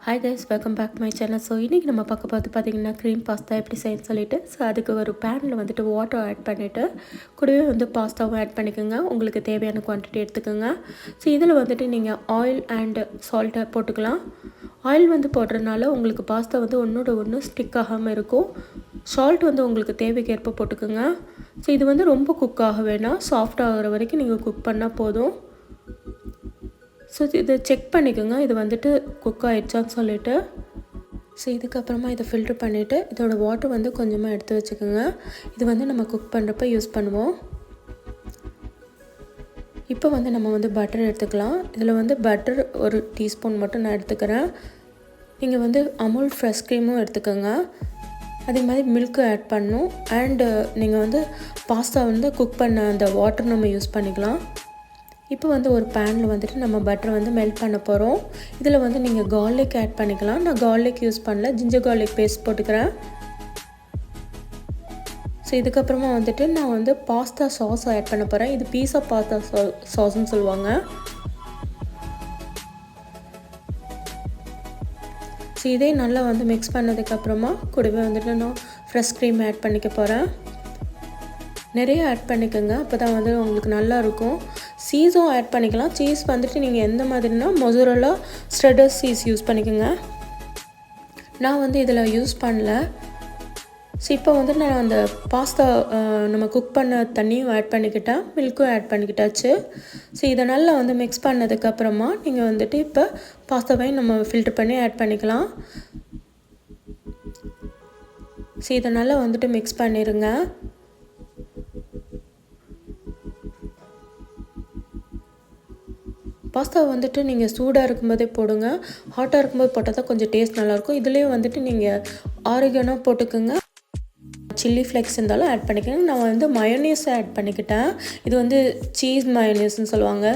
Hi guys, welcome back to my channel. So இன்றைக்கி நம்ம பார்க்க பார்த்தீங்கன்னா க்ரீம் பாஸ்தா எப்படி செய்யணும்னு சொல்லிட்டு, ஸோ அதுக்கு ஒரு பேனில் வந்துட்டு வாட்டர் ஆட் பண்ணிவிட்டு கூடவே வந்து பாஸ்தாவும் ஆட் பண்ணிக்கோங்க. உங்களுக்கு தேவையான குவான்டிட்டி எடுத்துக்கோங்க. ஸோ இதில் வந்துட்டு நீங்கள் ஆயில் அண்ட் சால்ட்டை போட்டுக்கலாம். ஆயில் வந்து போடுறதுனால உங்களுக்கு பாஸ்தா வந்து ஒன்றோட ஒன்று ஸ்டிக் ஆகாமல் இருக்கும். சால்ட் வந்து உங்களுக்கு தேவைக்கேற்ப போட்டுக்கோங்க. ஸோ இது வந்து ரொம்ப குக் ஆக வேணாம், சாஃப்ட் ஆகிற வரைக்கும் நீங்கள் குக் பண்ணால் போதும். ஸோ இதை செக் பண்ணிக்கோங்க, இது வந்துட்டு குக் ஆகிடுச்சான்னு சொல்லிவிட்டு. ஸோ இதுக்கப்புறமா இதை ஃபில்ட்ரு பண்ணிவிட்டு இதோட வாட்டர் வந்து கொஞ்சமாக எடுத்து வச்சுக்கோங்க. இது வந்து நம்ம குக் பண்ணுறப்ப யூஸ் பண்ணுவோம். இப்போ வந்து நம்ம வந்து பட்டர் எடுத்துக்கலாம். இதில் வந்து பட்டர் ஒரு டீஸ்பூன் மட்டும் நான் எடுத்துக்கிறேன். நீங்கள் வந்து அமுல் ஃப்ரெஷ் க்ரீமும் எடுத்துக்கோங்க. அதே மாதிரி மில்க்கு ஆட் பண்ணணும். அண்டு நீங்கள் வந்து பாஸ்தா வந்து குக் பண்ண அந்த வாட்டர் நம்ம யூஸ் பண்ணிக்கலாம். இப்போ வந்து ஒரு பேனில் வந்துட்டு நம்ம பட்டர் வந்து மெல்ட் பண்ண போகிறோம். இதில் வந்து நீங்கள் கார்லிக் ஆட் பண்ணிக்கலாம். நான் கார்லிக் யூஸ் பண்ணல, ஜிஞ்சர் கார்லிக் பேஸ்ட் போட்டுக்கிறேன். ஸோ இதுக்கப்புறமா வந்துட்டு நான் வந்து பாஸ்தா சாஸ் ஆட் பண்ண போகிறேன். இது பீஸா பாஸ்தா சாஸ்ன்னு சொல்லுவாங்க. ஸோ இதே நல்லா வந்து மிக்ஸ் பண்ணதுக்கப்புறமா கூடவே வந்துட்டு நான் ஃப்ரெஷ் க்ரீம் ஆட் பண்ணிக்க போகிறேன். நிறைய ஆட் பண்ணிக்கோங்க, அப்போ தான் வந்து உங்களுக்கு நல்லாயிருக்கும். சீஸும் ஆட் பண்ணிக்கலாம். சீஸ் வந்துட்டு நீங்கள் எந்த மாதிரினா மொசரல்லா ஸ்ட்ரெடர் சீஸ் யூஸ் பண்ணிக்கோங்க. நான் வந்து இதில் யூஸ் பண்ணல. ஸோ இப்போ வந்து நான் அந்த பாஸ்தா நம்ம குக் பண்ண தண்ணியும் ஆட் பண்ணிக்கிட்டேன், மில்க்கும் ஆட் பண்ணிக்கிட்டாச்சு. ஸோ இதை நல்லா வந்து மிக்ஸ் பண்ணதுக்கப்புறமா நீங்கள் வந்துட்டு இப்போ பாஸ்தாவையும் நம்ம ஃபில்ட்ரு பண்ணி ஆட் பண்ணிக்கலாம். ஸோ இதை நல்லா வந்துட்டு மிக்ஸ் பண்ணிடுங்க. பாஸ்தா வந்துட்டு நீங்கள் சூடாக இருக்கும்போதே போடுங்க. ஹாட்டாக இருக்கும்போது போட்டால் தான் கொஞ்சம் டேஸ்ட் நல்லாயிருக்கும். இதுலேயே வந்துட்டு நீங்கள் ஆரிகனோ போட்டுக்கோங்க, சில்லி ஃப்ளேக்ஸ் இருந்தாலும் ஆட் பண்ணிக்கோங்க. நான் வந்து மயோனீஸ் ஆட் பண்ணிக்கிட்டேன். இது வந்து சீஸ் மயோனீஸ்ன்னு சொல்லுவாங்க.